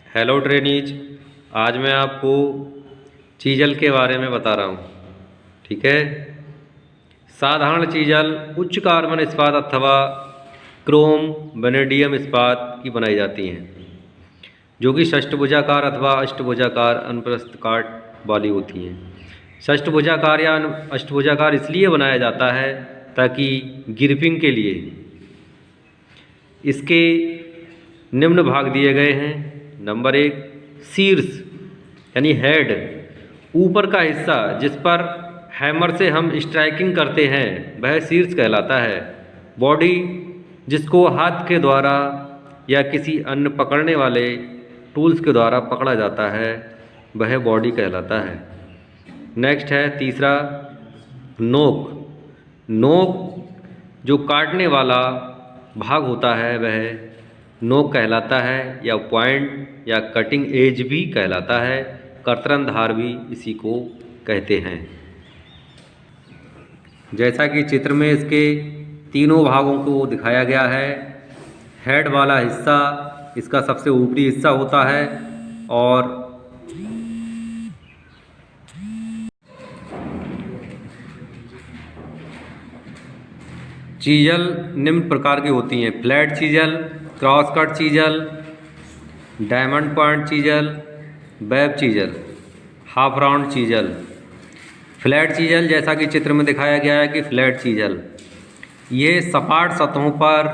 Hello trainees. आज मैं आपको चीजल के बारे में बता रहा हूँ। ठीक है। साधारण चीजल उच्च कार्बन इस्पात अथवा क्रोम वैनेडियम इस्पात की बनाई जाती हैं, जो कि षष्ठभुजाकार अथवा अष्टभुजाकार अनुप्रस्थ काट वाली होती हैं। षष्ठभुजाकार या अष्टभुजाकार इसलिए बनाया जाता है ताकि ग्रिपिंग के लिए इसके निम्न भाग दिए गए हैं। नंबर 1, शीर्ष यानी हेड, ऊपर का हिस्सा जिस पर हैमर से हम स्ट्राइकिंग करते हैं वह शीर्ष कहलाता है। बॉडी, जिसको हाथ के द्वारा या किसी अन्य पकड़ने वाले टूल्स के द्वारा पकड़ा जाता है, वह बॉडी कहलाता है। नेक्स्ट है तीसरा, नोक। नोक जो काटने वाला भाग होता है वह नोक कहलाता है, या पॉइंट या कटिंग एज भी कहलाता है। कर्तन धार भी इसी को कहते हैं। जैसा कि चित्र में इसके तीनों भागों को दिखाया गया है। हेड वाला हिस्सा इसका सबसे ऊपरी हिस्सा होता है और चीजल निम्न प्रकार की होती हैं: flat chisel, cross cut chisel, diamond point chisel, web chisel, half round chisel. Flat chisel, जैसा कि चित्र में दिखाया गया है कि फ्लैट चीजल ये सपाट सतहों पर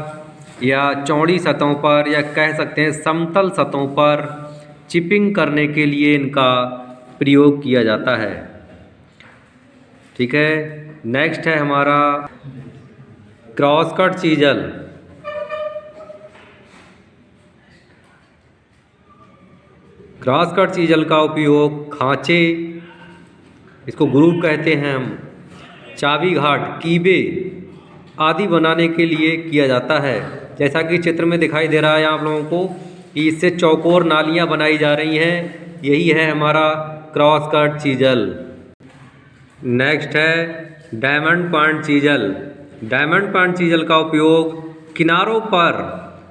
या चौड़ी सतहों पर या कह सकते हैं समतल सतहों पर चिपिंग करने के लिए इनका प्रयोग किया जाता है। ठीक है। नेक्स्ट है हमारा cross cut chisel. Cross cut chisel का उपयोग खांचे, इसको ग्रूव कहते हैं हम, चाबी घाट, कीबे आदि बनाने के लिए किया जाता है। जैसा कि चित्र में दिखाई दे रहा है आप लोगों को कि इससे चौकोर नालियां बनाई जा रही हैं। यही है हमारा क्रॉस कट चीजल। नेक्स्ट है diamond point chisel. Diamond point chisel का उपयोग किनारों पर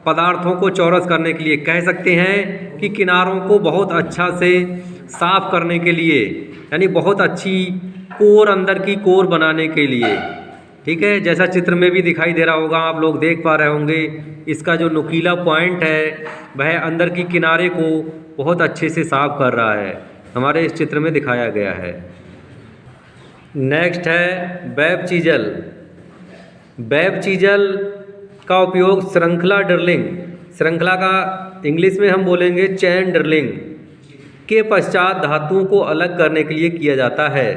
पदार्थों को चौरस करने के लिए, कह सकते हैं कि किनारों को बहुत अच्छा से साफ करने के लिए, यानी बहुत अच्छी कोर, अंदर की कोर बनाने के लिए। ठीक है। जैसा चित्र में भी दिखाई दे रहा होगा, आप लोग देख पा रहे होंगे, इसका जो नुकीला पॉइंट है वह अंदर की किनारे को बहुत अच्छे से साफ कर रहा है, हमारे इस चित्र में दिखाया गया है। नेक्स्ट है वेब चीजल। वेब चीजल का उपयोग श्रृंखला ड्रिलिंग, श्रृंखला का इंग्लिश में हम बोलेंगे चैन ड्रिलिंग, के पश्चात धातुओं को अलग करने के लिए किया जाता है।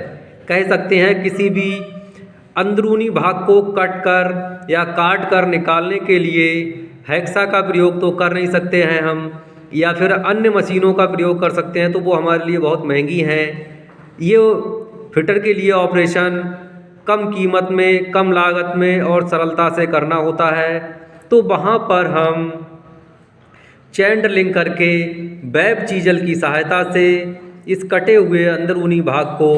कह सकते हैं किसी भी अंदरूनी भाग को कट कर या काट कर निकालने के लिए हैक्सा का प्रयोग तो कर नहीं सकते हैं हम, या फिर अन्य मशीनों का प्रयोग कर सकते हैं, तो वो हमारे लिए बहुत महंगी हैं। ये फिटर के लिए ऑपरेशन कम कीमत में, कम लागत में और सरलता से करना होता है, तो वहाँ पर हम चैन ड्रिलिंग करके वेब चीजल की सहायता से इस कटे हुए अंदरूनी भाग को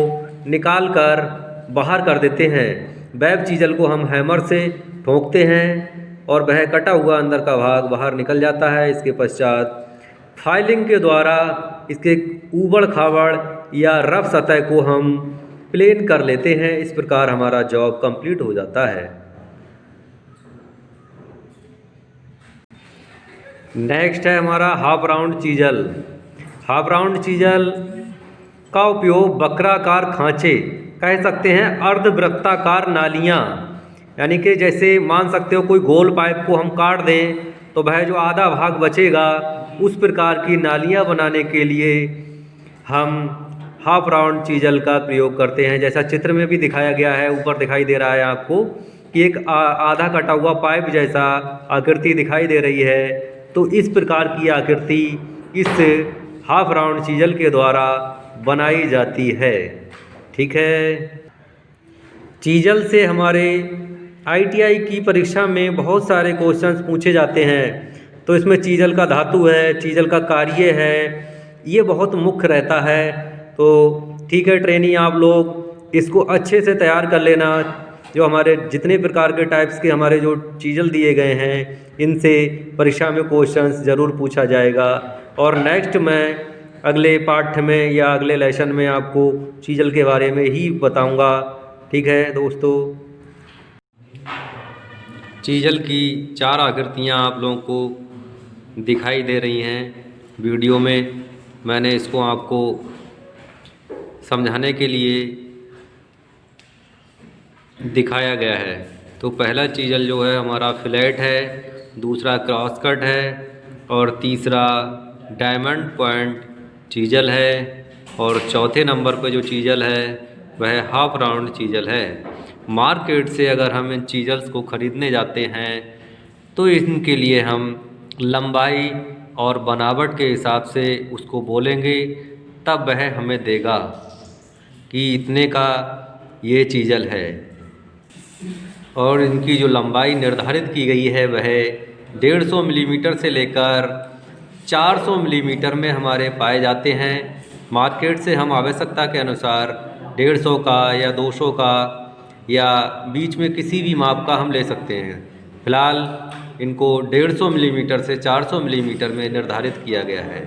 निकाल कर बाहर कर देते हैं। वेब चीजल को हम हैमर से ठोकते हैं और वह कटा हुआ अंदर का भाग बाहर निकल जाता है। इसके पश्चात फाइलिंग के द्वारा इसके ऊबड़ खाबड़ या रफ सतह को हम प्लेन कर लेते हैं। इस प्रकार हमारा जॉब कंप्लीट हो जाता है। नेक्स्ट है हमारा half round chisel. Half round chisel का उपयोग वक्राकार खांचे, कह सकते हैं अर्धवृत्ताकार नालियाँ, यानी कि जैसे मान सकते हो कोई गोल पाइप को हम काट दें तो वह जो आधा भाग बचेगा, उस प्रकार की नालियाँ बनाने के लिए हम हाफ राउंड चीजल का प्रयोग करते हैं। जैसा चित्र में भी दिखाया गया है, ऊपर दिखाई दे रहा है आपको कि एक आधा कटा हुआ पाइप जैसा आकृति दिखाई दे रही है। तो इस प्रकार की आकृति इस हाफ राउंड चीजल के द्वारा बनाई जाती है। ठीक है। चीजल से हमारे ITI की परीक्षा में बहुत सारे क्वेश्चंस पूछे जाते हैं। तो इसमें चीजल का धातु है, चीजल का कार्य है, ये बहुत मुख्य रहता है। तो ठीक है ट्रेनी, आप लोग इसको अच्छे से तैयार कर लेना। जो हमारे जितने प्रकार के टाइप्स के हमारे जो चीजल दिए गए हैं इनसे परीक्षा में क्वेश्चंस ज़रूर पूछा जाएगा। और नेक्स्ट मैं अगले पाठ्य में या अगले लेसन में आपको चीजल के बारे में ही बताऊंगा। ठीक है दोस्तों, चीजल की 4 आकृतियाँ आप लोगों को दिखाई दे रही हैं वीडियो में। मैंने इसको आपको समझाने के लिए दिखाया गया है। तो पहला चीजल जो है हमारा फ्लैट है, दूसरा क्रॉस कट है और तीसरा डायमंड पॉइंट चीजल है और चौथे नंबर पर जो चीजल है वह हाफ राउंड चीजल है। मार्केट से अगर हम इन चीजल्स को ख़रीदने जाते हैं तो इनके लिए हम लंबाई और बनावट के हिसाब से उसको बोलेंगे, तब वह हमें देगा कि इतने का ये चीजल है। और इनकी जो लंबाई निर्धारित की गई है वह 150 मिलीमीटर से लेकर 400 मिलीमीटर में हमारे पाए जाते हैं। मार्केट से हम आवश्यकता के अनुसार 150 का या 200 का या बीच में किसी भी माप का हम ले सकते हैं। फ़िलहाल इनको 150 मिलीमीटर से 400 मिलीमीटर में निर्धारित किया गया है।